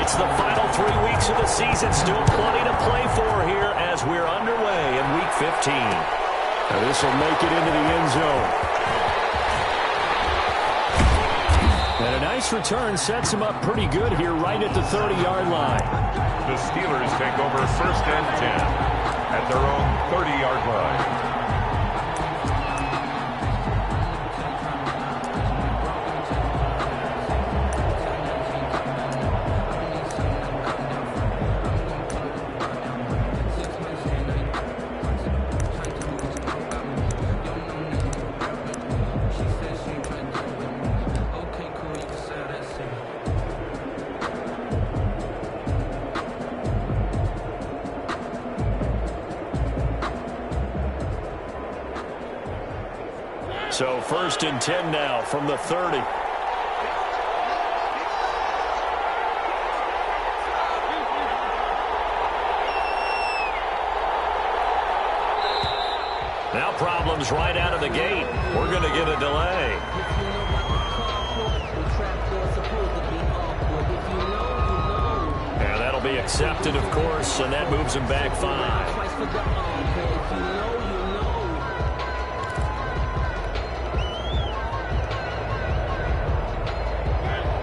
It's the final 3 weeks of the season. Still plenty to play for here as we're underway in Week 15. Now this will make it into the end zone. And a nice return sets him up pretty good here right at the 30-yard line. The Steelers take over 1st and 10 at their own 30-yard line. So 1st and 10 now from the 30. Now problems right out of the gate. We're going to get a delay. And that'll be accepted, of course, and that moves him back 5.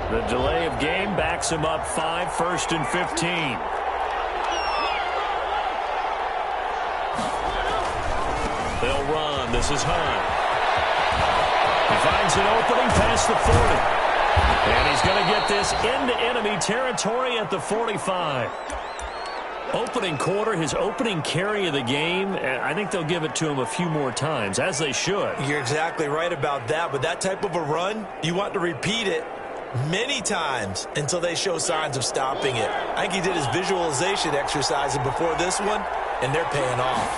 The delay of game backs him up 5, 1st and 15. They'll run. This is Hunt. He finds an opening past the 40. And he's going to get this into enemy territory at the 45. Opening quarter, his opening carry of the game, I think they'll give it to him a few more times, as they should. You're exactly right about that. With that type of a run, you want to repeat it many times until they show signs of stopping it. I think he did his visualization exercises before this one, and they're paying off.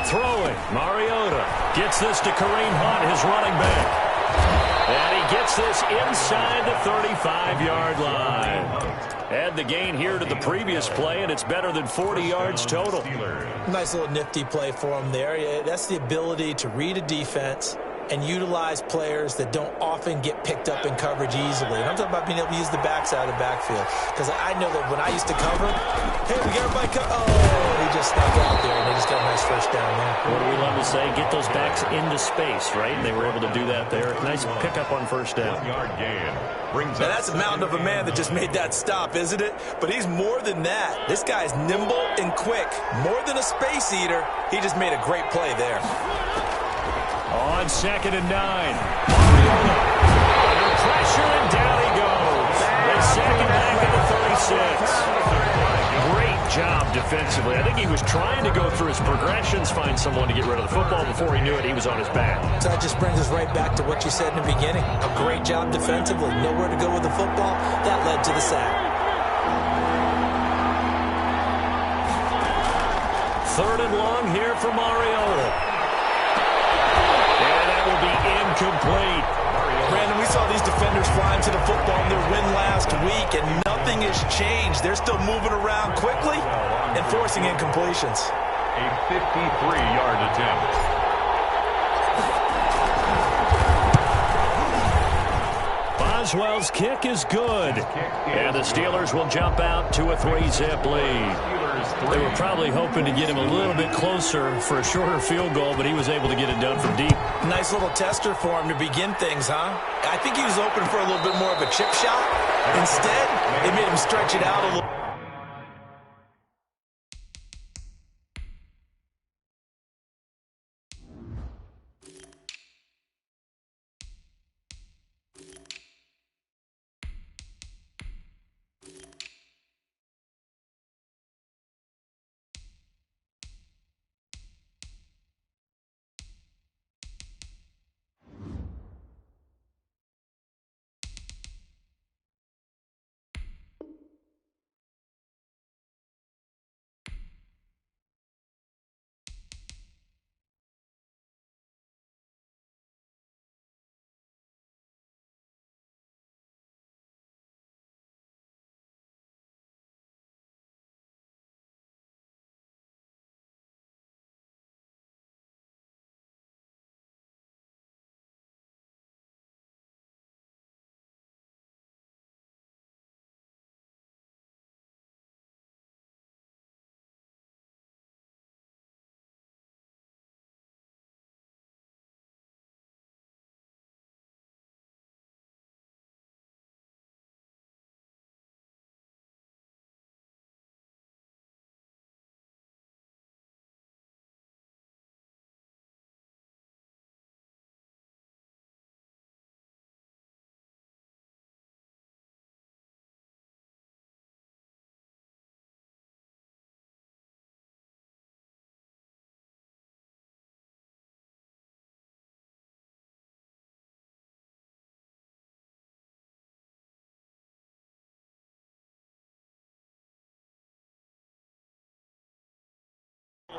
Throwing, Mariota gets this to Kareem Hunt, his running back. And he gets this inside the 35-yard line. Add the gain here to the previous play, and it's better than 40 yards total. Nice little nifty play for him there. Yeah, that's the ability to read a defense and utilize players that don't often get picked up in coverage easily. And I'm talking about being able to use the backside of the backfield. Because I know that when I used to cover, hey, we got everybody he just snuck out there, and they just got a nice first down there. What do we love to say? Get those backs into space, right? And they were able to do that there. Nice pickup on first down. Yard gain. Now that's a mountain of a man that just made that stop, isn't it? But he's more than that. This guy's nimble and quick. More than a space eater. He just made a great play there. On 2nd and 9. Mariota. Under pressure, and down he goes. They sack him back at the 36. Great job defensively. I think he was trying to go through his progressions, find someone to get rid of the football. Before he knew it, he was on his back. So that just brings us right back to what you said in the beginning. A great job defensively. Nowhere to go with the football. That led to the sack. 3rd and long here for Mariota. Will be incomplete. Brandon, we saw these defenders flying to the football in their win last week, and nothing has changed. They're still moving around quickly and forcing incompletions. A 53-yard attempt. Boswell's kick is good. And the Steelers will jump out to a 3-zip lead. They were probably hoping to get him a little bit closer for a shorter field goal, but he was able to get it done from deep. Nice little tester for him to begin things, huh? I think he was hoping for a little bit more of a chip shot. Instead, it made him stretch it out a little.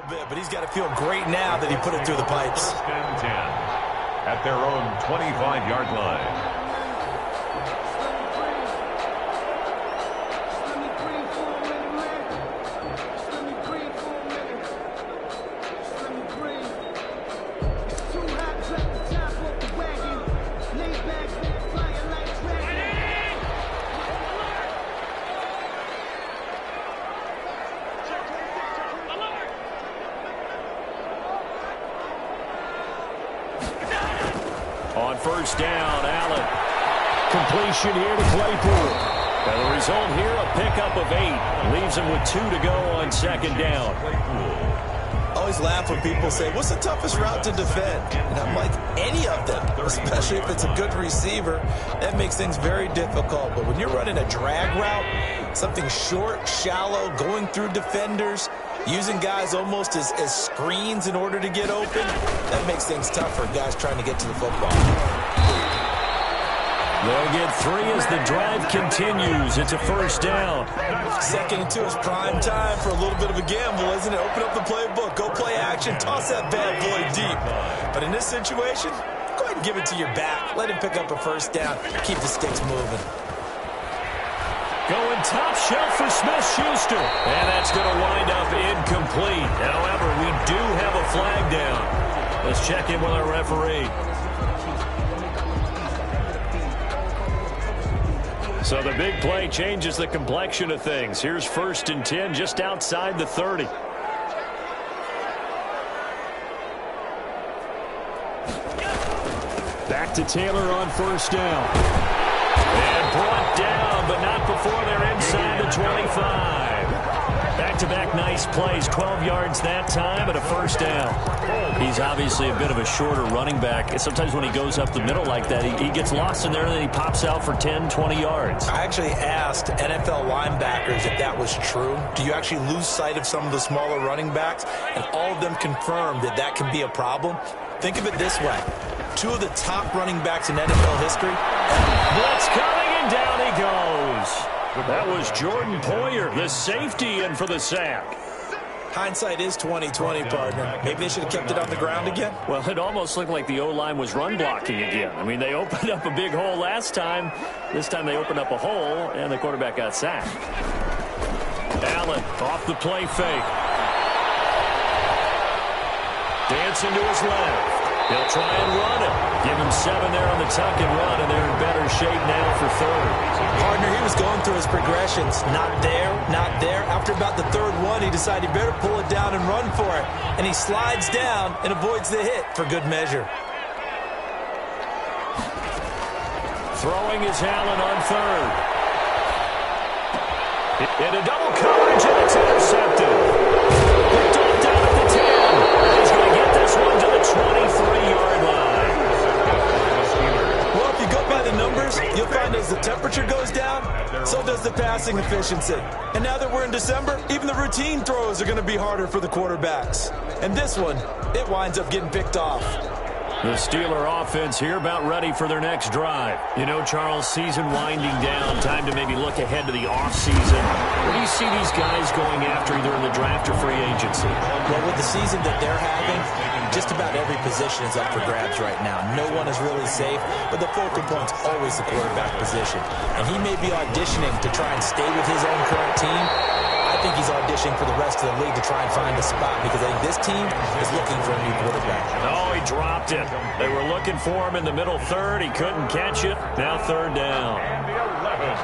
But he's got to feel great now that he put it through the pipes. First and 10 at their own 25-yard line. On first down, Allen. Completion here to Claypool. And the result here, a pickup of 8. Leaves him with 2 to go on second down. Always laugh when people say, what's the toughest route to defend? And I'm like, any of them, especially if it's a good receiver. That makes things very difficult. But when you're running a drag route, something short, shallow, going through defenders, using guys almost as screens in order to get open, that makes things tough for guys trying to get to the football. They'll get 3 as the drive continues. It's a first down. 2nd and 2 is prime time for a little bit of a gamble, isn't it? Open up the playbook, go play action, toss that bad boy deep. But in this situation, go ahead and give it to your back. Let him pick up a first down. Keep the sticks moving. Going top shelf for Smith-Schuster. And that's going to wind up incomplete. However, we do have a flag down. Let's check in with our referee. So the big play changes the complexion of things. Here's 1st and 10 just outside the 30. Back to Taylor on first down. And brought down, but not before they're inside the 25. Back-to-back nice plays, 12 yards that time, and a first down. He's obviously a bit of a shorter running back. Sometimes when he goes up the middle like that, he gets lost in there, and then he pops out for 10, 20 yards. I actually asked NFL linebackers if that was true. Do you actually lose sight of some of the smaller running backs? And all of them confirmed that that can be a problem. Think of it this way. 2 of the top running backs in NFL history. Blitz coming, and down he goes. That was Jordan Poyer, the safety, in for the sack. Hindsight is 20/20, partner. Maybe they should have kept it on the ground again. Well, it almost looked like the O-line was run blocking again. I mean, they opened up a big hole last time. This time they opened up a hole, and the quarterback got sacked. Allen off the play fake. Dancing to his left. He'll try and run it. Give him 7 there on the tuck and run, and they're in better shape now for 3rd. Partner, he was going through his progressions. Not there, not there. After about the 3rd one, he decided he better pull it down and run for it. And he slides down and avoids the hit for good measure. Throwing is Allen on 3rd. In a double coverage, and it's intercepted. Picked off down at the 10. He's going to get this one to the 23-yard line. Well, if you go by the numbers, you'll find as the temperature goes down, so does the passing efficiency. And now that we're in December, even the routine throws are going to be harder for the quarterbacks. And this one, it winds up getting picked off. The Steeler offense here about ready for their next drive. You know, Charles, season winding down. Time to maybe look ahead to the offseason. Where do you see these guys going after, either in the draft or free agency? Well, with the season that they're having, just about every position is up for grabs right now. No one is really safe, but the focal point's always the quarterback position. And he may be auditioning to try and stay with his own current team. I think he's auditioning for the rest of the league to try and find a spot, because I think this team is looking for a new quarterback. Oh, he dropped it. They were looking for him in the middle 3rd. He couldn't catch it. Now 3rd down. And the 11.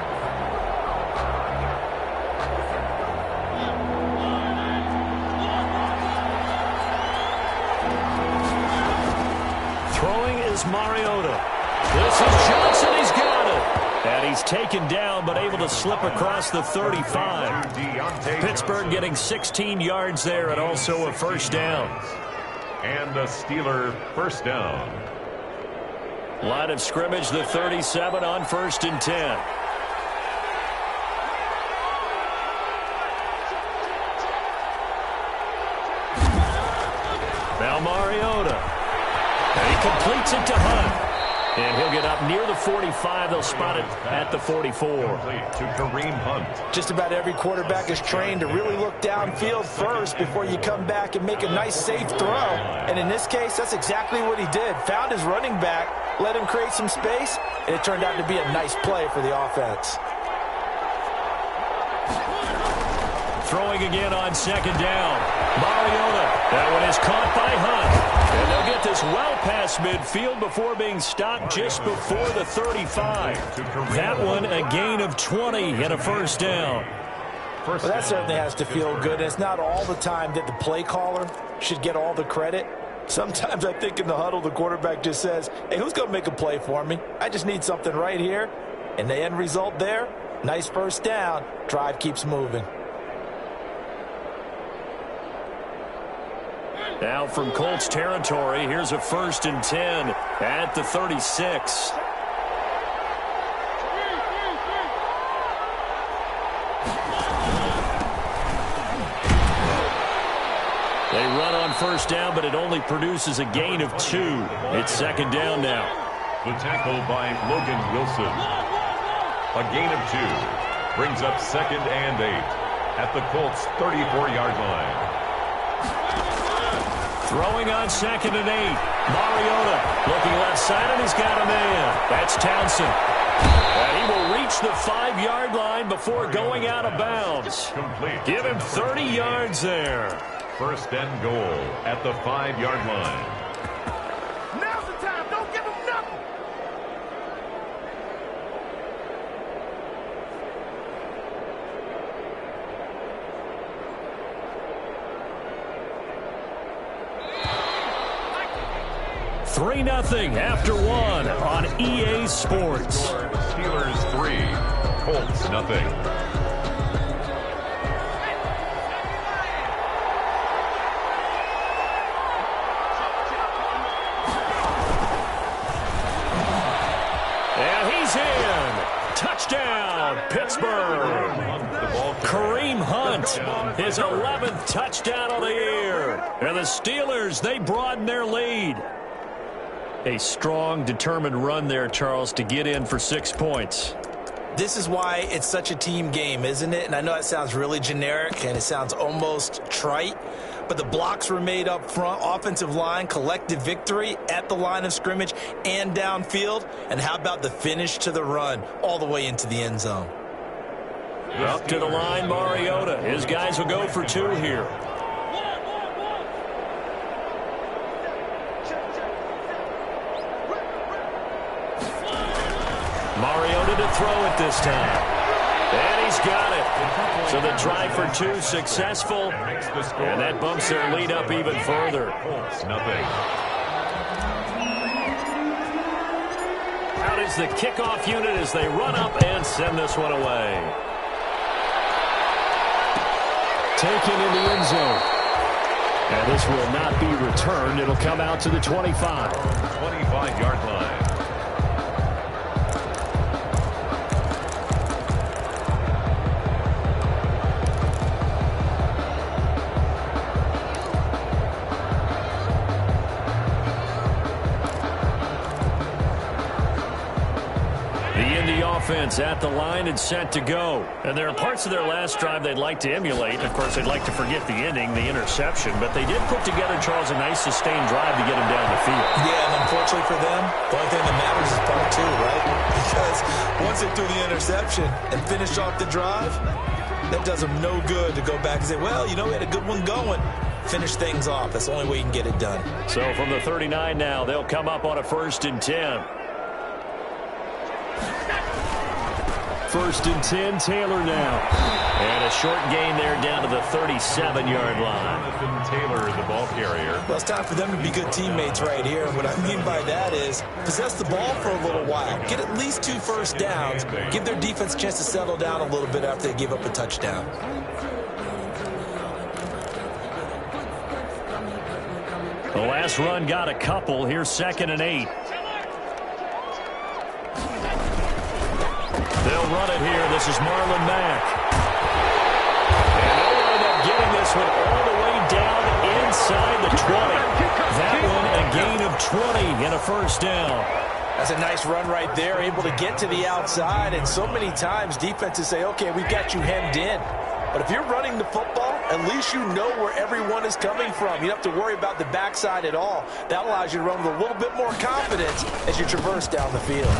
Throwing is Mariota. This is Johnson. He's got it. And he's taken down, but able to slip across the 35. Pittsburgh getting 16 yards there, and also a first down. And a Steeler first down. Line of scrimmage, the 37 on 1st and 10. Now Mariota. And he completes it to Hunt. And he'll get up near the 45. They'll spot it at the 44. To Kareem Hunt. Just about every quarterback is trained to really look downfield first before you come back and make a nice, safe throw. And in this case, that's exactly what he did. Found his running back, let him create some space, and it turned out to be a nice play for the offense. Throwing again on second down. Mariota. That one is caught by Hunt. And they'll get this well past midfield before being stopped just before the 35. That one a gain of 20 and a first down. Well, that certainly has to feel good. It's not all the time that the play caller should get all the credit. Sometimes I think in the huddle the quarterback just says, hey, who's going to make a play for me? I just need something right here. And the end result there, nice first down. Drive keeps moving. Now from Colts territory, here's a 1st and 10 at the 36. They run on first down, but it only produces a gain of 2. It's second down now. The tackle by Logan Wilson. A gain of 2. Brings up 2nd and 8 at the Colts' 34-yard line. Throwing on 2nd and 8. Mariota looking left side, and he's got a man. That's Townsend. And he will reach the 5-yard line before going out of bounds. Give him 30 yards there. 1st and goal at the 5-yard line. Now's the time. Don't give him nothing. Three 3-0 after 1 on EA Sports. Steelers 3, Colts 0. And he's in. Touchdown, Pittsburgh. Kareem Hunt, his 11th touchdown of the year. And the Steelers, they broaden their lead. A strong, determined run there, Charles, to get in for 6 points. This is why it's such a team game, isn't it? And I know it sounds really generic and it sounds almost trite, but the blocks were made up front, offensive line, collective victory at the line of scrimmage and downfield. And how about the finish to the run all the way into the end zone? Up to the line, Mariota. His guys will go for 2 here. Mariota to throw it this time. And he's got it. So the try for 2 successful. And that bumps their lead up even further. Out is the kickoff unit as they run up and send this one away. Taken in the end zone. And this will not be returned. It'll come out to the 25. 25-yard line. Offense at the line and set to go. And there are parts of their last drive they'd like to emulate. Of course, they'd like to forget the ending, the interception. But they did put together, Charles, a nice sustained drive to get him down the field. Yeah, and unfortunately for them, the only thing that matters is part 2, right? Because once they threw the interception and finished off the drive, that does them no good to go back and say, well, you know, we had a good one going. Finish things off. That's the only way you can get it done. So from the 39 now, they'll come up on a 1st and 10. 1st and 10, Taylor now. And a short gain there down to the 37-yard line. Jonathan Taylor, the ball carrier. Well, it's time for them to be good teammates right here. And what I mean by that is possess the ball for a little while. Get at least 2 first downs. Give their defense a chance to settle down a little bit after they give up a touchdown. The last run got a couple. Here's 2nd and 8. They'll run it here. This is Marlon Mack. And they'll end up getting this one all the way down inside the 20. That one a gain of 20 and a first down. That's a nice run right there, able to get to the outside. And so many times defenses say, okay, we've got you hemmed in. But if you're running the football, at least you know where everyone is coming from. You don't have to worry about the backside at all. That allows you to run with a little bit more confidence as you traverse down the field.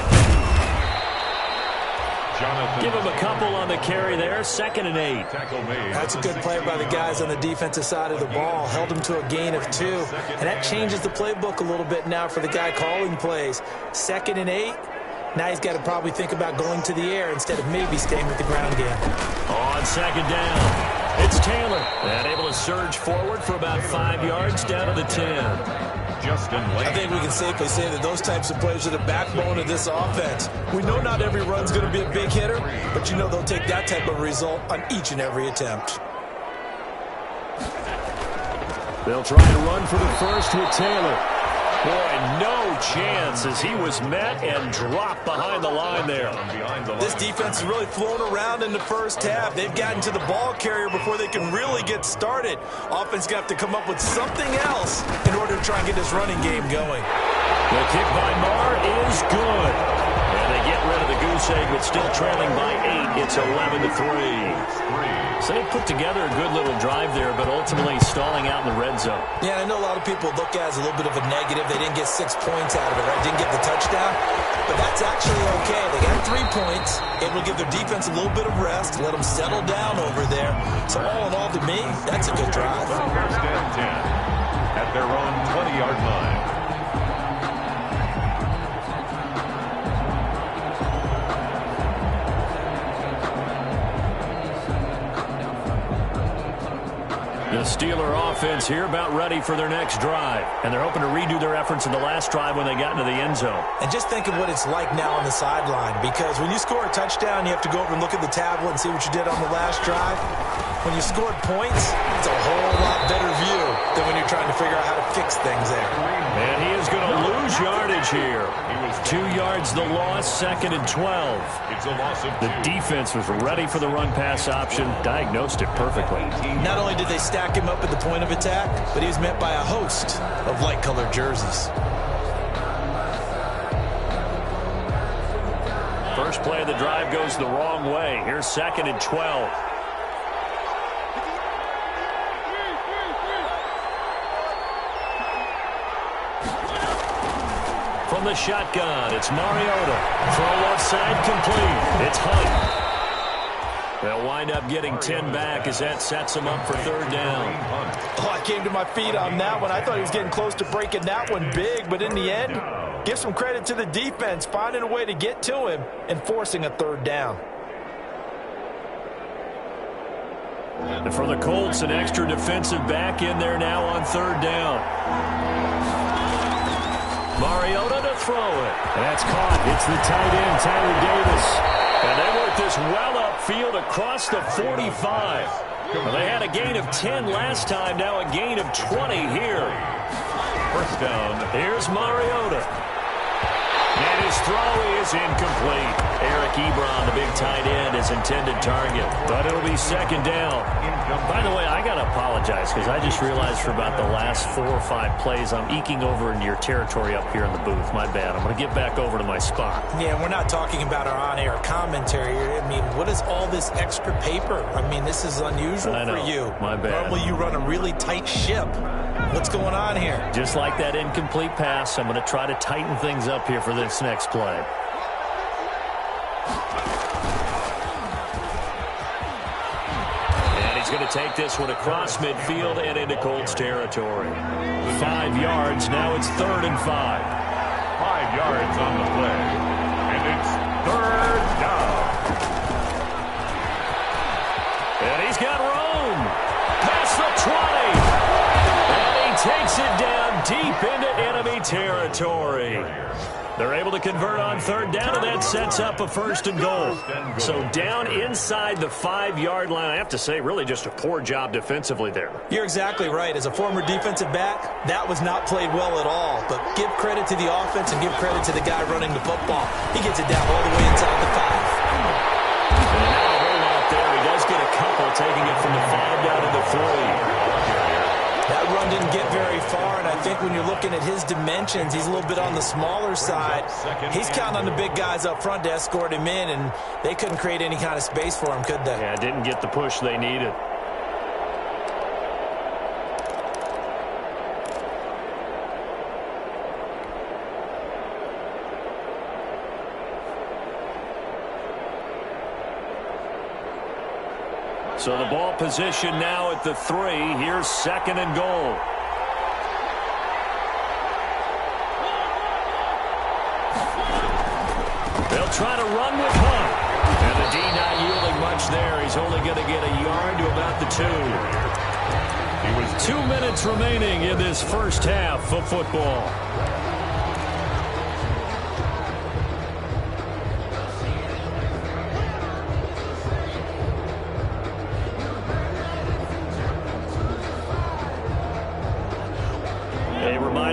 Give him a couple on the carry there, 2nd and 8. That's a good play by the guys on the defensive side of the ball. Held him to a gain of 2. And that changes the playbook a little bit now for the guy calling plays. 2nd and 8. Now he's got to probably think about going to the air instead of maybe staying with the ground game. On 2nd down, it's Taylor. And able to surge forward for about 5 yards down to the 10. I think we can safely say that those types of plays are the backbone of this offense. We know not every run's going to be a big hitter, but you know they'll take that type of result on each and every attempt. They'll try to run for the first with Taylor. Boy, no chance as he was met and dropped behind the line there. This defense is really flown around in the first half. They've gotten to the ball carrier before they can really get started. Offense got to come up with something else in order to try and get this running game going. The kick by Marr is good. And they get rid of the goose egg, but still trailing by 8. It's 11-3. So they put together a good little drive there, but ultimately stalling out in the red zone. Yeah, I know a lot of people look at it as a little bit of a negative. They didn't get 6 points out of it, right? Didn't get the touchdown. But that's actually okay. They got 3 points. Able to give their defense a little bit of rest, let them settle down over there. So all in all, to me, that's a good drive. First and 10 at their own 20-yard line. The Steeler offense here about ready for their next drive. And they're hoping to redo their efforts in the last drive when they got into the end zone. And just think of what it's like now on the sideline. Because when you score a touchdown, you have to go over and look at the tablet and see what you did on the last drive. When you scored points, it's a whole lot better view than when you're trying to figure out how to fix things there. And he is going to lose yardage here. 2 yards the loss, 2nd and 12. It's a loss of 2. The defense was ready for the run-pass option, diagnosed it perfectly. Not only did they stack him up at the point of attack, but he was met by a host of light-colored jerseys. First play of the drive goes the wrong way. Here's 2nd and 12. From the shotgun, it's Mariota. Throw left side complete. It's Hunt. They'll wind up getting 10 back as that sets them up for 3rd down. Oh, I came to my feet on that one. I thought he was getting close to breaking that one big, but in the end, give some credit to the defense, finding a way to get to him and forcing a 3rd down. And for the Colts, an extra defensive back in there now on 3rd down. Mariota to throw it. That's caught. It's the tight end, Tyler Davis. And they work this well upfield across the 45. Well, they had a gain of 10 last time, now a gain of 20 here. First down. Here's Mariota. And his throw is incomplete. Eric Ebron, the big tight end, is intended target. But it'll be 2nd down. By the way, I got to apologize because I just realized for about the last 4 or 5 plays, I'm eking over into your territory up here in the booth. My bad. I'm going to get back over to my spot. Yeah, we're not talking about our on-air commentary. I mean, what is all this extra paper? I mean, this is unusual for you. My bad. Normally you run a really tight ship. What's going on here? Just like that incomplete pass, I'm going to try to tighten things up here for this next play. And he's going to take this one across midfield and into Colts territory. 5 yards. Now it's 3rd and 5. 5 yards on the play. And it's 3rd down. And he's got room. Past the 20. Takes it down deep into enemy territory. They're able to convert on 3rd down, and that sets up a 1st and goal. So down inside the 5-yard line. I have to say, really just a poor job defensively there. You're exactly right. As a former defensive back, that was not played well at all. But give credit to the offense and give credit to the guy running the football. He gets it down all the way inside the 5. And now a rollout there. He does get a couple, taking it from the 5 down to the 3. That run one didn't get very far, and I think when you're looking at his dimensions, he's a little bit on the smaller side. He's counting on the big guys up front to escort him in, and they couldn't create any kind of space for him, could they? Yeah, didn't get the push they needed. So the ball position now at the 3. Here's 2nd and goal. They'll try to run with Hunt. And the D not yielding much there. He's only going to get a yard to about the 2. He was 2 minutes remaining in this first half of football.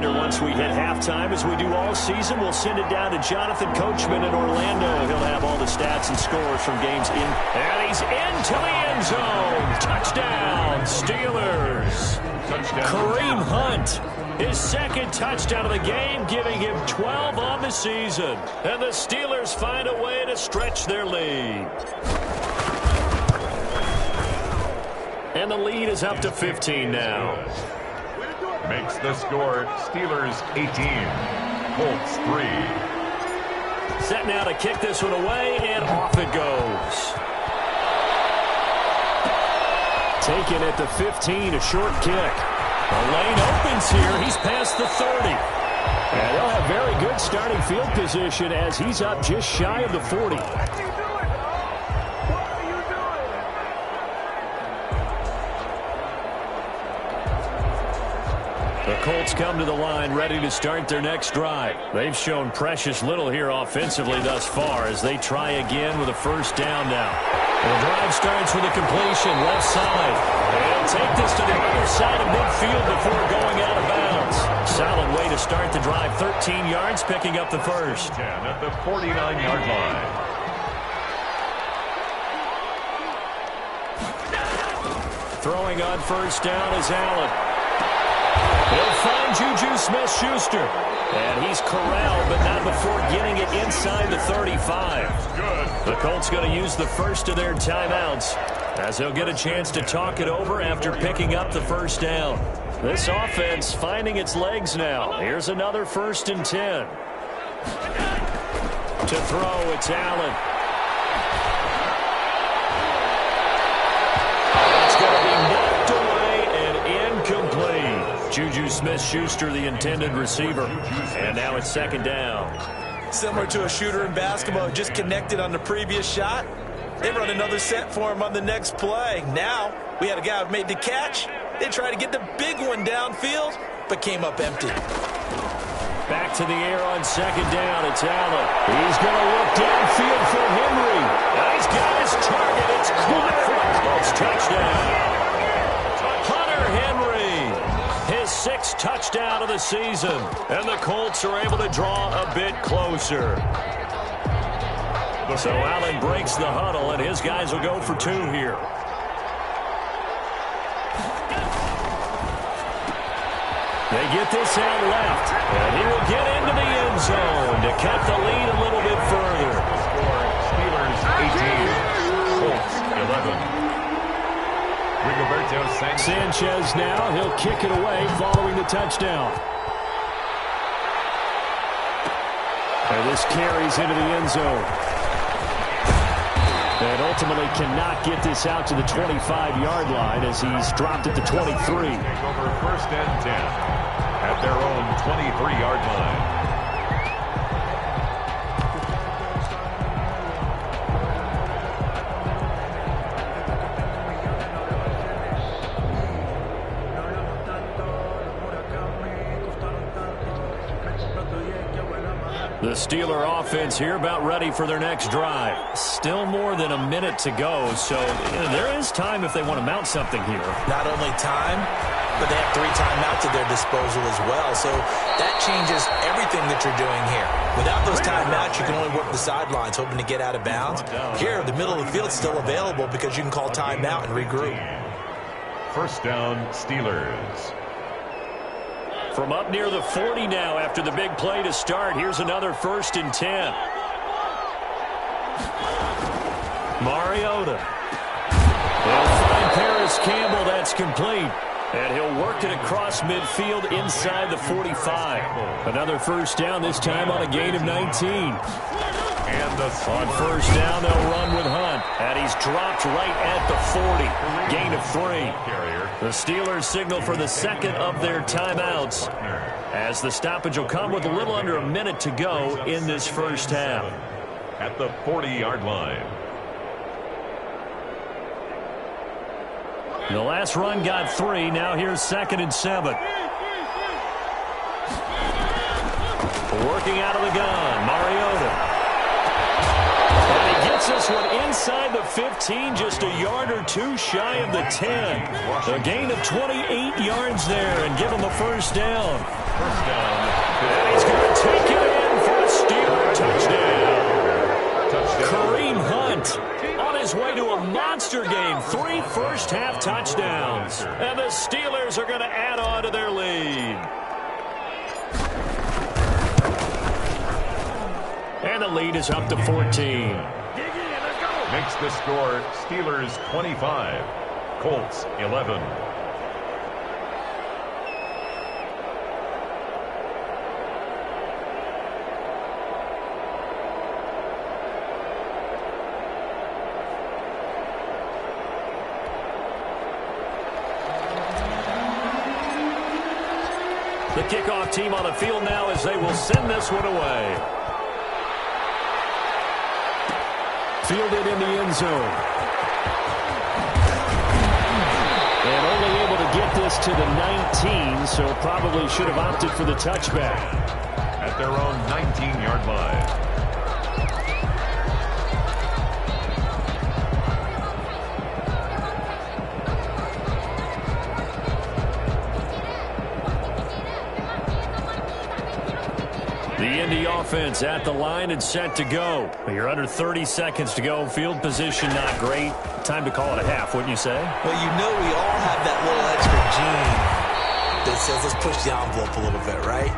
Once we hit halftime, as we do all season, we'll send it down to Jonathan Coachman in Orlando. He'll have all the stats and scores from games in. And he's into the end zone. Touchdown, Steelers. Touchdown. Kareem Hunt, his 2nd touchdown of the game, giving him 12 on the season. And the Steelers find a way to stretch their lead. And the lead is up to 15 now. Makes the score Steelers 18, Colts 3. Set now to kick this one away, and off it goes. Taken at the 15, a short kick. The lane opens here. He's past the 30. And they'll have very good starting field position as he's up just shy of the 40. The Colts come to the line ready to start their next drive. They've shown precious little here offensively thus far as they try again with a first down now. The drive starts with a completion left side. They'll take this to the other side of midfield before going out of bounds. Solid way to start the drive. 13 yards, picking up the first. 10 at the 49-yard line. Throwing on first down is Allen. He'll find Juju Smith-Schuster. And he's corralled, but not before getting it inside the 35. Good. The Colts going to use the first of their timeouts as they'll get a chance to talk it over after picking up the first down. This offense finding its legs now. Here's another 1st and 10. To throw, it's Allen. It's going to be knocked away and incomplete. Juju Smith-Schuster, the intended receiver. And now it's 2nd down. Similar to a shooter in basketball, just connected on the previous shot. They run another set for him on the next play. Now, we had a guy who made the catch. They tried to get the big one downfield, but came up empty. Back to the air on 2nd down. It's Allen. He's going to look downfield for Henry. He's got his target. It's caught for a Colts touchdown. Hunter Henry. His 6th touchdown of the season. And the Colts are able to draw a bit closer. So Allen breaks the huddle, and his guys will go for 2 here. They get this out left, and he will get into the end zone to cut the lead a little bit further. Steelers 18, Colts 11. Rigoberto Sanchez now, he'll kick it away following the touchdown. And this carries into the end zone. And ultimately cannot get this out to the 25-yard line as he's dropped at the 23. Take over 1st and 10 at their own 23-yard line. The Steeler offense here about ready for their next drive. Still more than a minute to go, so there is time if they want to mount something here. Not only time, but they have 3 timeouts at their disposal as well, so that changes everything that you're doing here. Without those timeouts, you can only work the sidelines, hoping to get out of bounds. Here, the middle of the field's still available because you can call timeout and regroup. 1st down, Steelers. From up near the 40 now after the big play to start. Here's another 1st and 10. Mariota. They'll find Paris Campbell. That's complete. And he'll work it across midfield inside the 45. Another 1st down, this time on a gain of 19. And on 1st down, they'll run with Hunt. And he's dropped right at the 40. Gain of 3. The Steelers signal for the 2nd of their timeouts, as the stoppage will come with a little under a minute to go in this 1st half. At the 40-yard line. The last run got 3. Now here's 2nd and 7. Working out of the gun, Mariota. And he gets this one inside the 15, just a yard or 2 shy of the 10. A gain of 28 yards there, and give him a 1st down. And he's going to take it in for a Steeler touchdown. Kareem Hunt on his way to a monster game. 3 first-half touchdowns. And the Steelers are going to add on to their lead. And the lead is up to 14. Makes the score Steelers 25, Colts 11. The kickoff team on the field now as they will send this one away. Fielded in the end zone. And only able to get this to the 19, so probably should have opted for the touchback. At their own 19-yard line. The Indy offense at the line and set to go. You're under 30 seconds to go. Field position not great. Time to call it a half, wouldn't you say? Well, you know we all have that little extra gene that says let's push the envelope a little bit, right?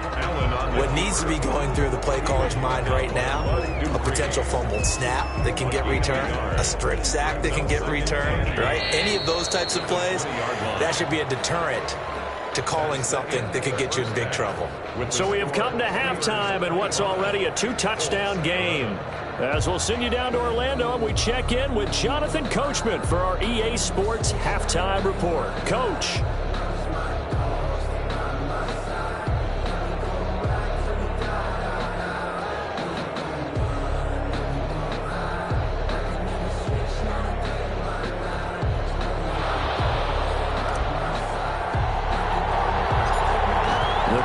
What needs to be going through the play caller's mind right now, a potential fumbled snap that can get returned, a strip sack that can get returned, right? Any of those types of plays, that should be a deterrent to calling something that could get you in big trouble. So we have come to halftime in what's already a 2-touchdown game. As we'll send you down to Orlando, we check in with Jonathan Coachman for our EA Sports Halftime Report. Coach.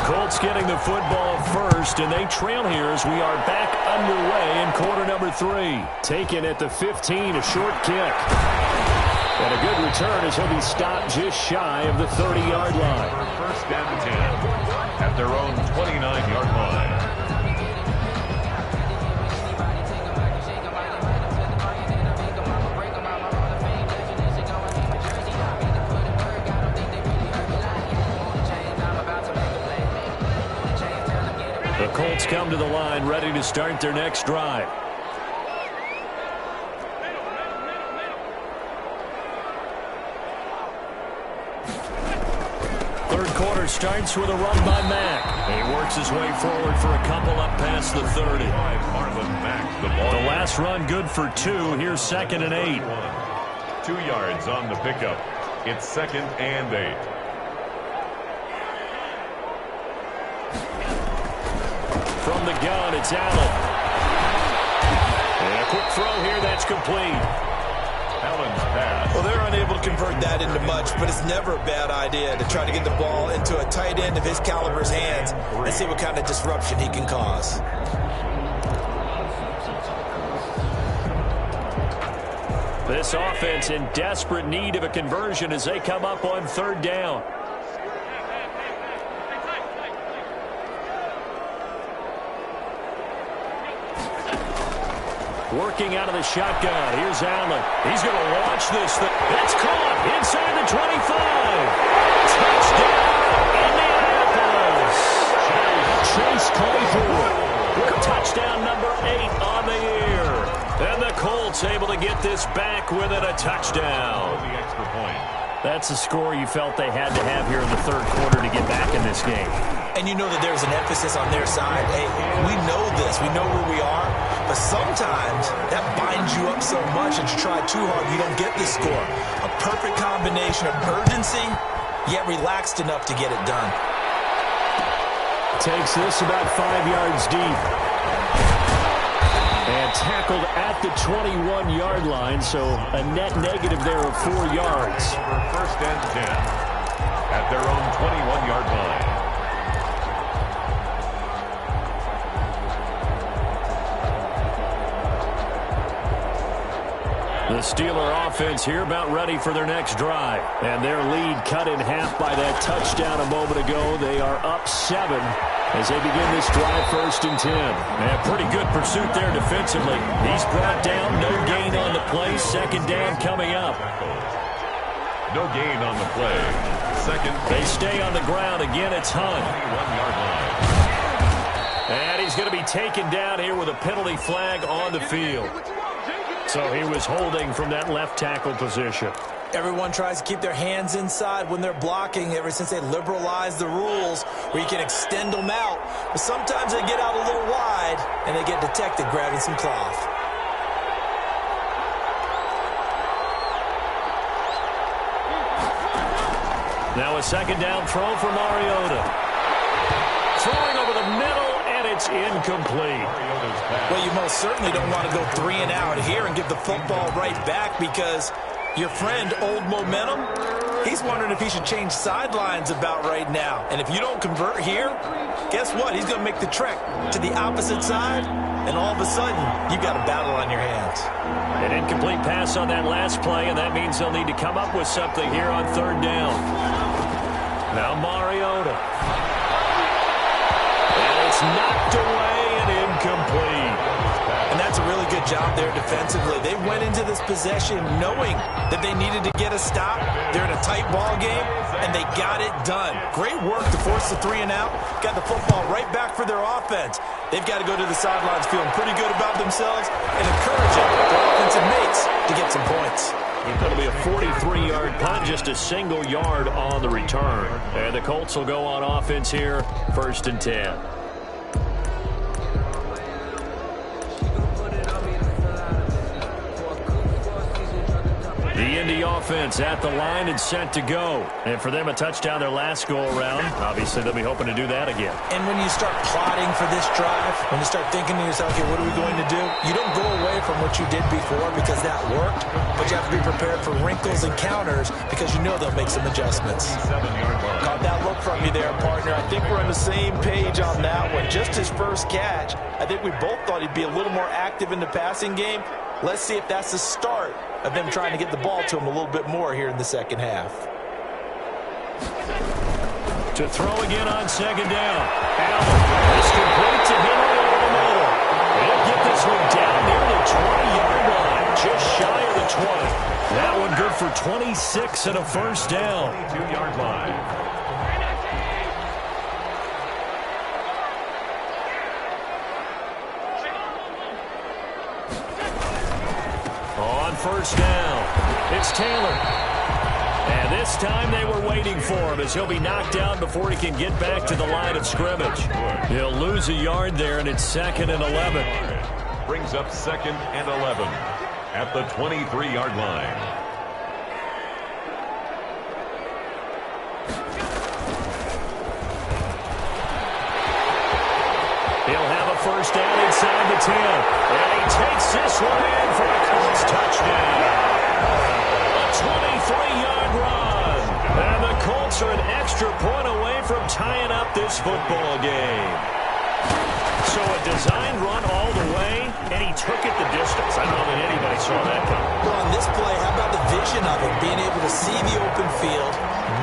Colts getting the football first, and they trail here as we are back underway in quarter number 3. Taken at the 15, a short kick. And a good return as he'll be stopped just shy of the 30-yard line. 1st and 10 at their own 29-yard line. The Colts come to the line, ready to start their next drive. Third quarter starts with a run by Mack. He works his way forward for a couple up past the 30. The last run good for 2. Here's 2nd and 8. 2 yards on the pickup. It's 2nd and 8. From the gun, it's Allen. And a quick throw here, that's complete. Allen's pass. Well, they're unable to convert that into much, but it's never a bad idea to try to get the ball into a tight end of his caliber's hands and see what kind of disruption he can cause. This offense in desperate need of a conversion as they come up on 3rd down. Working out of the shotgun. Here's Allen. He's going to launch this thing. It's caught inside the 25. Touchdown, chase Claypool. Touchdown number 8 on the year. And the Colts able to get this back within a touchdown. The extra point. That's a score you felt they had to have here in the third quarter to get back in this game. And you know that there's an emphasis on their side. Hey, we know this. We know where we are. But sometimes that binds you up so much that you try too hard, you don't get the score. A perfect combination of urgency, yet relaxed enough to get it done. Takes this about 5 yards deep. And tackled at the 21-yard line, so a net negative there of 4 yards. First and 10 at their own 21-yard line. The Steeler offense here about ready for their next drive. And their lead cut in half by that touchdown a moment ago. They are up 7 as they begin this drive, 1st and 10. And pretty good pursuit there defensively. He's brought down, no gain on the play. 2nd down coming up. No gain on the play. Second. They stay on the ground. Again, it's Hunt. 21-yard line. And he's going to be taken down here with a penalty flag on the field. So he was holding from that left tackle position. Everyone tries to keep their hands inside when they're blocking ever since they liberalized the rules where you can extend them out. But sometimes they get out a little wide and they get detected grabbing some cloth. Now a 2nd down throw for Mariota. Throwing over the middle, and it's incomplete. Well, you most certainly don't want to go 3 and out here and give the football right back because your friend, Old Momentum, he's wondering if he should change sidelines about right now. And if you don't convert here, guess what? He's going to make the trek to the opposite side, and all of a sudden, you've got a battle on your hands. An incomplete pass on that last play, and that means they'll need to come up with something here on 3rd down. Now Mariota. And it's knocked away and incomplete. And that's a really good job there defensively. They went into this possession knowing that they needed to get a stop. They're in a tight ball game, and they got it done. Great work to force the 3 and out. Got the football right back for their offense. They've got to go to the sidelines feeling pretty good about themselves and encouraging their offensive mates to get some points. It's going to be a 43-yard punt, just a single yard on the return. And the Colts will go on offense here, 1st and 10. The Indy offense at the line and set to go. And for them, a touchdown their last go-around. Obviously, they'll be hoping to do that again. And when you start plotting for this drive, when you start thinking to yourself, okay, what are we going to do? You don't go away from what you did before because that worked, but you have to be prepared for wrinkles and counters because you know they'll make some adjustments. 7-yard line. Caught that look from you there, partner. I think we're on the same page on that one. Just his first catch. I think we both thought he'd be a little more active in the passing game. Let's see if that's the start of them trying to get the ball to him a little bit more here in the 2nd half. To throw again on 2nd down. Allen is complete to him over the middle. He'll get this one down near the 20-yard line, just shy of the 20. That one good for 26 and a 1st down. 22-yard line. On 1st down, it's Taylor. And this time they were waiting for him as he'll be knocked down before he can get back to the line of scrimmage. He'll lose a yard there, and it's 2nd and 11. Brings up 2nd and 11 at the 23-yard line. He'll have a 1st down inside the 10. And he takes this one in for a Colts touchdown. A 23-yard run. And the Colts are an extra point away from tying up this football game. So a design run all the way, and he took it the distance. I don't know that anybody saw that coming. Well, on this play, how about the vision of him, being able to see the open field,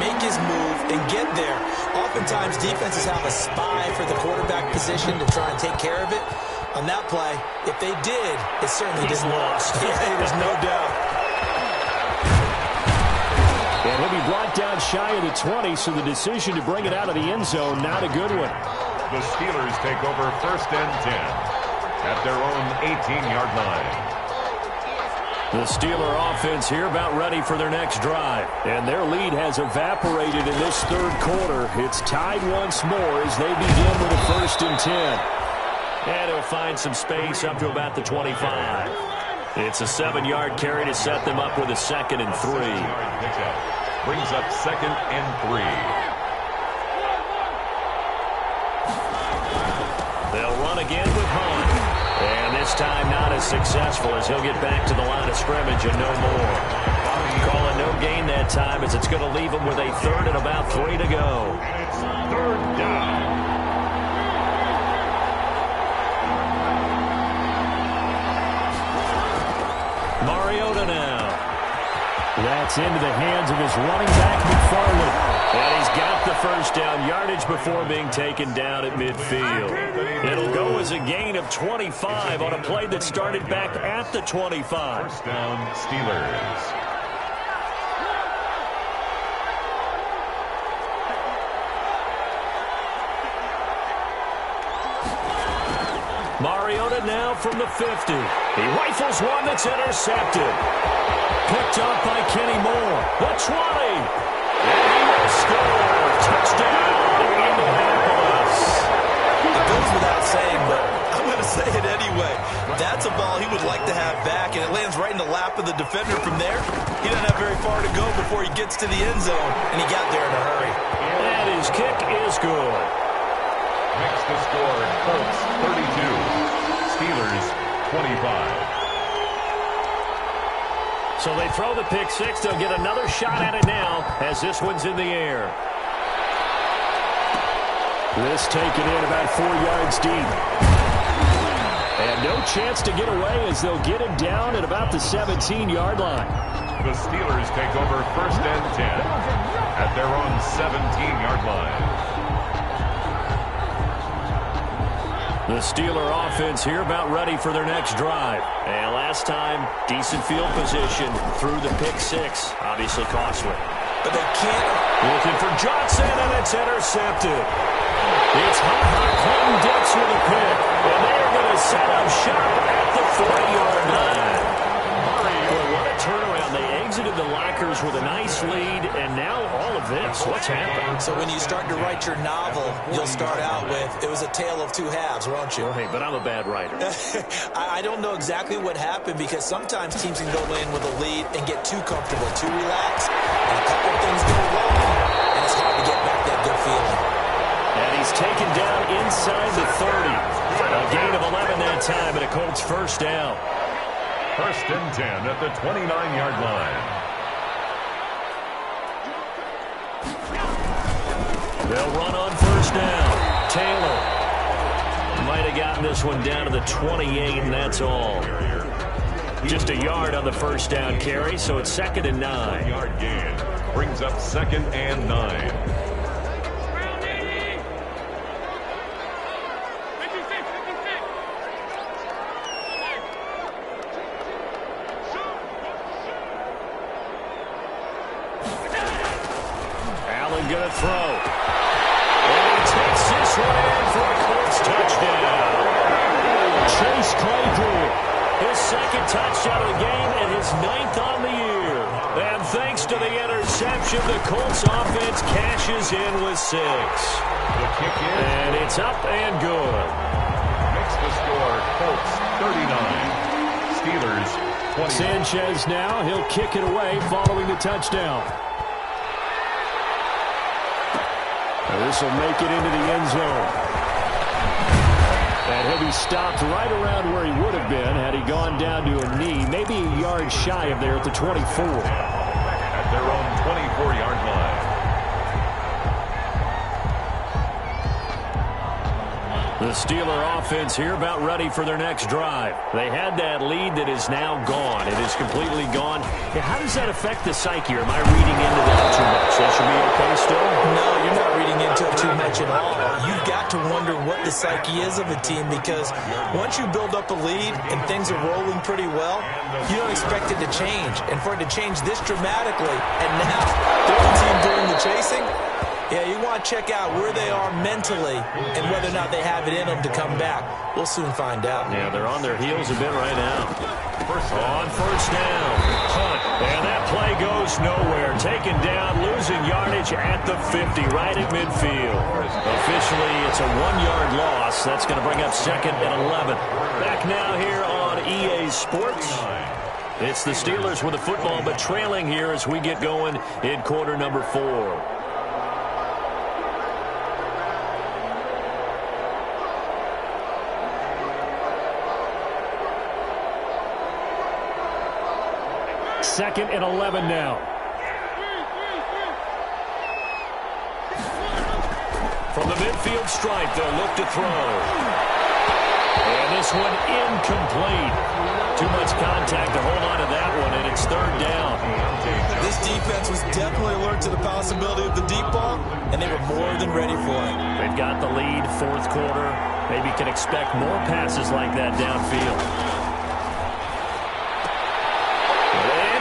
make his move, and get there. Oftentimes, defenses have a spy for the quarterback position to try and take care of it. On that play, if they did, it certainly didn't work. Yeah, there's no doubt. And he'll be brought down shy of the 20, so the decision to bring it out of the end zone, not a good one. The Steelers take over 1st and 10 at their own 18-yard line. The Steeler offense here about ready for their next drive. And their lead has evaporated in this third quarter. It's tied once more as they begin with a 1st and 10. And he'll find some space up to about the 25. It's a 7-yard carry to set them up with a 2nd and 3. Brings up 2nd and 3. They'll run again with Hunt. And this time not as successful as he'll get back to the line of scrimmage and no more. Calling no gain that time as it's going to leave him with a 3rd and about 3 to go. And it's 3rd down. Mariota now. That's into the hands of his running back, McFarland. And he's got the 1st down yardage before being taken down at midfield. It'll go as a gain of 25 on a play that started back at the 25. 1st down, Steelers. Mariota now from the 50. He rifles one that's intercepted. Picked up by Kenny Moore. The 20. And he will score. Touchdown, Indianapolis. It goes without saying, but I'm going to say it anyway. That's a ball he would like to have back, and it lands right in the lap of the defender from there. He doesn't have very far to go before he gets to the end zone, and he got there in a hurry. And his kick is good. Makes the score Colts 32, Steelers 25. So they throw the pick 6. They'll get another shot at it now as this one's in the air. This taken in about 4 yards deep. And no chance to get away as they'll get him down at about the 17-yard line. The Steelers take over 1st and 10 at their own 17-yard line. The Steeler offense here about ready for their next drive. And last time, decent field position through the pick 6. Obviously costly. But they can't. Looking for Johnson, and it's intercepted. It's Clinton Dix with a pick. And they're going to set up shop at the 40-yard line. Boy, what a turnaround. They exited the lockers with a nice lead, and now all of this. What's happened? So when you start to write your novel, you'll start out with, it was a tale of 2 halves, won't you? Hey, but I'm a bad writer. I don't know exactly what happened because sometimes teams can go in with a lead and get too comfortable, too relaxed, and a couple of things go wrong, and it's hard to get back that good feeling. And he's taken down inside the 30. A gain of 11 that time, and a Colts 1st down. 1st and 10 at the 29-yard line. They'll run on 1st down. Taylor might have gotten this one down to the 28, and that's all. Just a yard on the 1st down carry, so it's 2nd and 9. Yard gain brings up 2nd and 9. Going to throw. And he takes this one in for a Colts touchdown. Chase Claypool, his 2nd touchdown of the game and his 9th on the year. And thanks to the interception, the Colts offense cashes in with 6. The kick in. And it's up and good. Makes the score Colts 39, Steelers 20. Sanchez now, he'll kick it away following the touchdown. This will make it into the end zone. And he'll be stopped right around where he would have been had he gone down to a knee, maybe a yard shy of there at the 24. At their own 24-yard line. The Steeler offense here about ready for their next drive. They had that lead that is now gone. It is completely gone. How does that affect the psyche? Or am I reading into that too much? That should be okay still? No, you're not reading into it too much at all. You've got to wonder what the psyche is of a team because once you build up a lead and things are rolling pretty well, you don't expect it to change. And for it to change this dramatically, and now they're the team doing the chasing, Yeah, you want to check out where they are mentally and whether or not they have it in them to come back. We'll soon find out. Yeah, they're on their heels a bit right now. On first down. Hunt. And that play goes nowhere. Taken down, losing yardage at the 50, right at midfield. Officially, it's a 1-yard loss. That's going to bring up 2nd and 11. Back now here on EA Sports. It's the Steelers with the football, but trailing here as we get going in quarter number 4. Second and 11 now. From the midfield stripe, they'll look to throw. And this one incomplete. Too much contact to hold on to that one, and it's 3rd down. This defense was definitely alert to the possibility of the deep ball, and they were more than ready for it. They've got the lead, 4th quarter. Maybe can expect more passes like that downfield.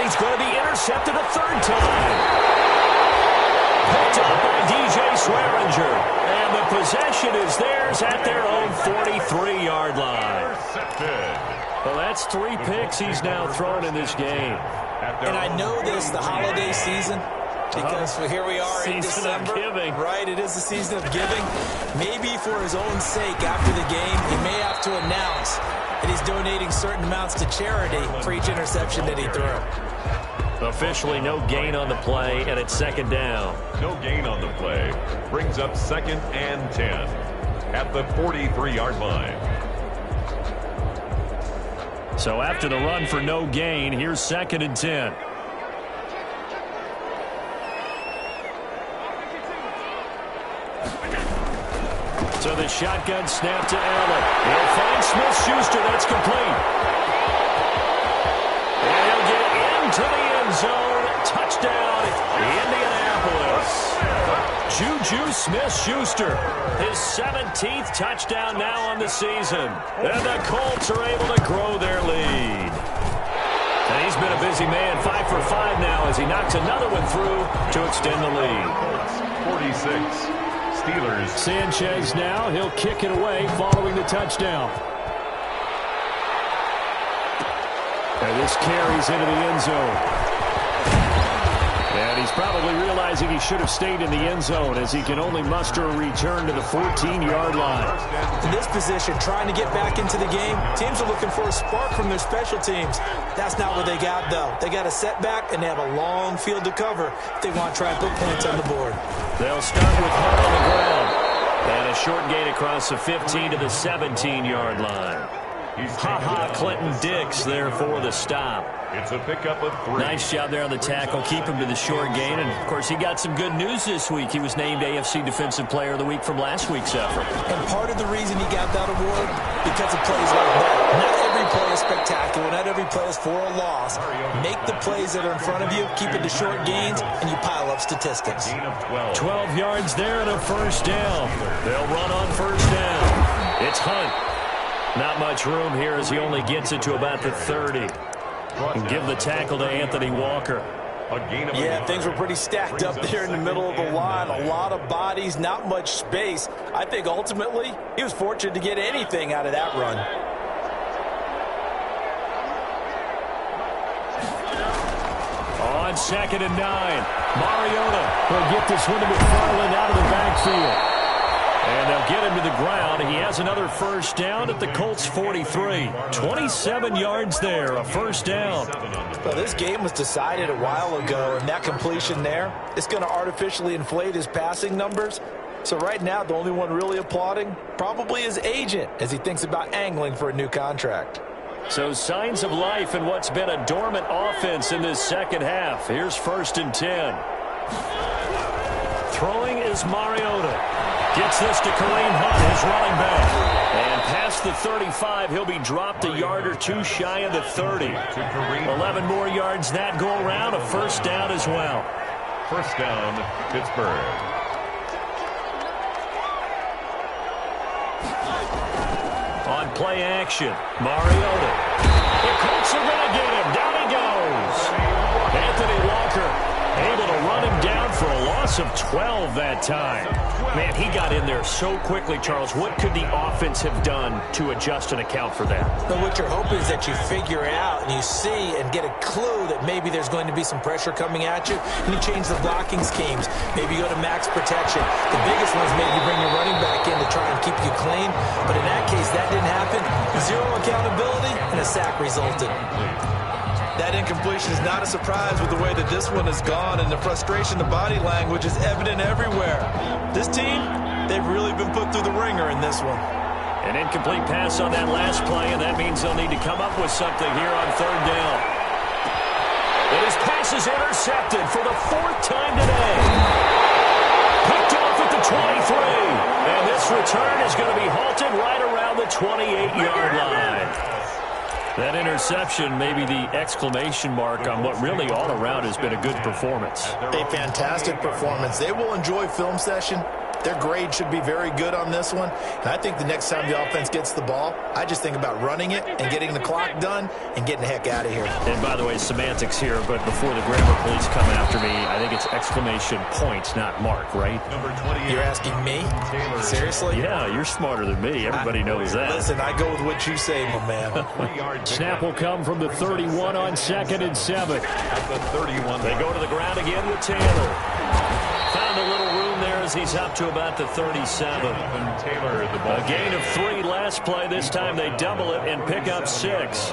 He's going to be intercepted a 3rd time. Picked up by DJ Swearinger. And the possession is theirs at their own 43-yard line. Well, that's 3 picks he's now thrown in this game. And I know this, the holiday season, because here we are in December. Season of giving. Right, it is the season of giving. Maybe for his own sake after the game, he may have to announce that he's donating certain amounts to charity for each interception that he threw. Officially no gain on the play, and it's 2nd down. No gain on the play. Brings up 2nd and 10 at the 43-yard line. So after the run for no gain, here's 2nd and 10. So the shotgun snap to Allen. He'll find Smith-Schuster. That's complete. And he'll get into the end zone. Touchdown, Indianapolis. Juju Smith-Schuster, his 17th touchdown now on the season. And the Colts are able to grow their lead. And he's been a busy man, 5 for 5 now as he knocks another one through to extend the lead. 46. Steelers. Sanchez now, he'll kick it away following the touchdown. And this carries into the end zone. And he's probably realizing he should have stayed in the end zone as he can only muster a return to the 14-yard line. In this position, trying to get back into the game, teams are looking for a spark from their special teams. That's not what they got, though. They got a setback, and they have a long field to cover if they want to try and put points on the board. They'll start with Hunt on the ground. And a short gain across the 15 to the 17-yard line. Clinton Dix there for the stop. It's a pickup of 3. Nice job there on the tackle. Keep him to the short gain. And, of course, he got some good news this week. He was named AFC Defensive Player of the Week from last week's effort. And part of the reason he got that award, because of plays like that. Not every play is spectacular. Not every play is for a loss. Make the plays that are in front of you, keep it to short gains, and you pile up statistics. 12 yards there and a 1st down. They'll run on 1st down. It's Hunt. Not much room here as he only gets it to about the 30. And give the tackle to Anthony Walker. Yeah, things were pretty stacked up there in the middle of the line. A lot of bodies, not much space. I think ultimately he was fortunate to get anything out of that run. On 2nd and 9, Mariota will get this one to McFarland out of the backfield. And they'll get him to the ground. He has another 1st down at the Colts 43. 27 yards there, a 1st down. Well, this game was decided a while ago, and that completion there is going to artificially inflate his passing numbers. So right now, the only one really applauding probably his agent as he thinks about angling for a new contract. So signs of life in what's been a dormant offense in this 2nd half. Here's 1st and 10. Throwing is Mariota. Gets this to Kareem Hunt, his running back. And past the 35, he'll be dropped a yard or 2 shy of the 30. 11 more yards that go around, a 1st down as well. 1st down, Pittsburgh. On play action, Mariota. The Colts are going to get him. Down he goes. Anthony Walker able to run him down for a loss of 12 of that time. Man, he got in there so quickly, Charles. What could the offense have done to adjust and account for that? But what you're hoping is that you figure it out and you see and get a clue that maybe there's going to be some pressure coming at you, and you change the blocking schemes. Maybe you go to max protection. The biggest one is maybe you bring your running back in to try and keep you clean. But in that case, that didn't happen. Zero accountability, and a sack resulted. That incompletion is not a surprise with the way that this one has gone, and the frustration, the body language is evident everywhere. This team, they've really been put through the ringer in this one. An incomplete pass on that last play, and that means they'll need to come up with something here on third down. And his pass is intercepted for the fourth time today. Picked off at the 23. And this return is going to be halted right around the 28-yard line. That interception may be the exclamation mark on what really all around has been a good performance. A fantastic performance. They will enjoy film session. Their grade should be very good on this one. And I think the next time the offense gets the ball, I just think about running it and getting the clock done and getting the heck out of here. And by the way, semantics here, but before the grammar police come after me, I think it's exclamation point, not mark, right? Number 28. You're asking me? Seriously? Yeah, you're smarter than me. Everybody knows that. Listen, I go with what you say, my man. Snap will come from the 31 on 2nd and 7. At the 31. They go to the ground again with Taylor. Found a little room there as he's up to about the 37. Taylor, the ball. A gain of 3 last play. This time they double it and pick up 6.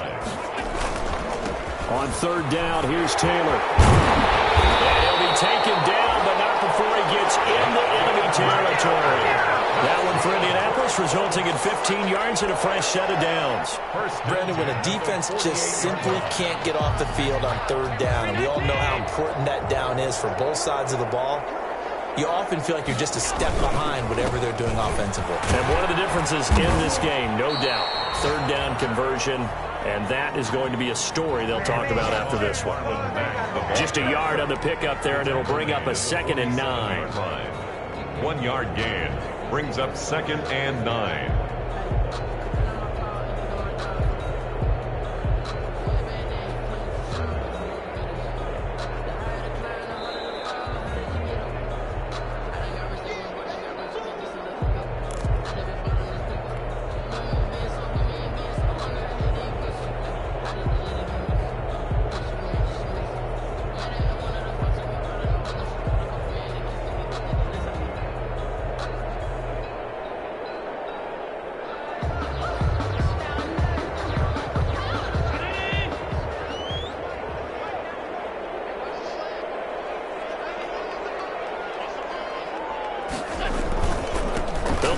On third down, here's Taylor. And he'll be taken down, but not before he gets into enemy territory. That one for Indianapolis, resulting in 15 yards and a fresh set of downs. Brandon, when a defense just simply can't get off the field on third down, and we all know how important that down is for both sides of the ball, you often feel like you're just a step behind whatever they're doing offensively. And one of the differences in this game, no doubt, third down conversion, and that is going to be a story they'll talk about after this one. Just a yard on the pickup there, and it'll bring up a 2nd and 9. 1 yard gain brings up 2nd and 9.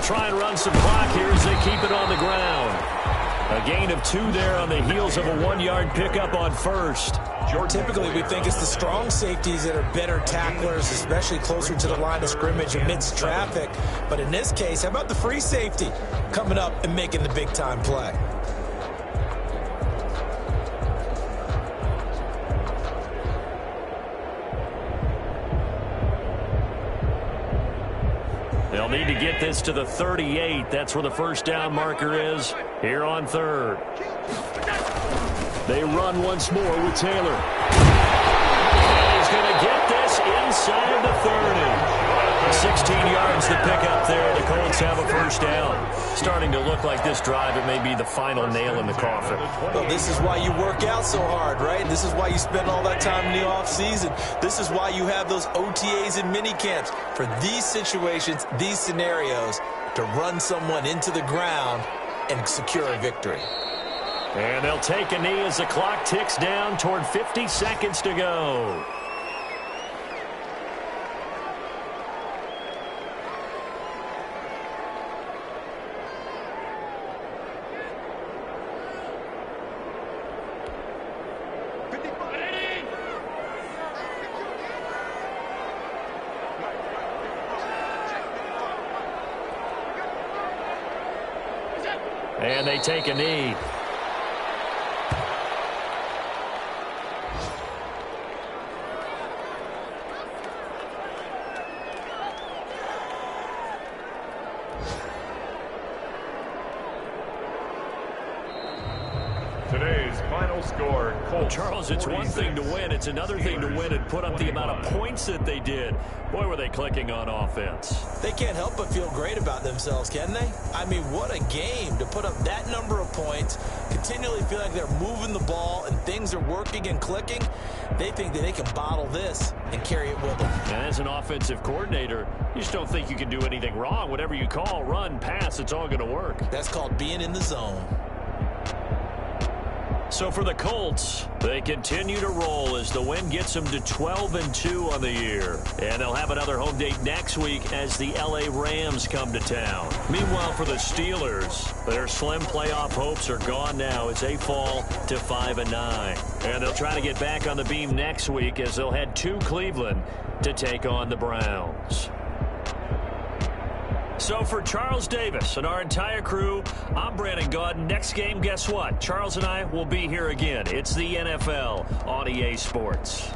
Try and run some clock here as they keep it on the ground. A gain of 2 there on the heels of a 1-yard pickup on first. Typically, we think it's the strong safeties that are better tacklers, especially closer to the line of scrimmage amidst traffic. But in this case, how about the free safety coming up and making the big-time play? They'll need to get this to the 38. That's where the first down marker is here on third. They run once more with Taylor. And he's going to get this inside the 30. 16 yards the pickup there. The Colts have a first down. Starting to look like this drive, it may be the final nail in the coffin. Well, this is why you work out so hard, right? This is why you spend all that time in the offseason. This is why you have those OTAs and mini camps. For these situations, these scenarios, to run someone into the ground and secure a victory. And they'll take a knee as the clock ticks down toward 50 seconds to go. And they take a knee. Today's final score, Colts Charles, it's 46. one thing to win. It's another thing to win and put up the amount of points that they did. Boy, were they clicking on offense. They can't help but feel great about themselves, can they? I mean, what a game to put up that number of points, continually feel like they're moving the ball and things are working and clicking. They think that they can bottle this and carry it with them. And as an offensive coordinator, you just don't think you can do anything wrong. Whatever you call, run, pass, it's all going to work. That's called being in the zone. So for the Colts, they continue to roll as the win gets them to 12-2 on the year. And they'll have another home date next week as the LA Rams come to town. Meanwhile, for the Steelers, their slim playoff hopes are gone now as they fall to 5-9. And they'll try to get back on the beam next week as they'll head to Cleveland to take on the Browns. So for Charles Davis and our entire crew, I'm Brandon Gaudin. Next game, guess what? Charles and I will be here again. It's the NFL on EA Sports.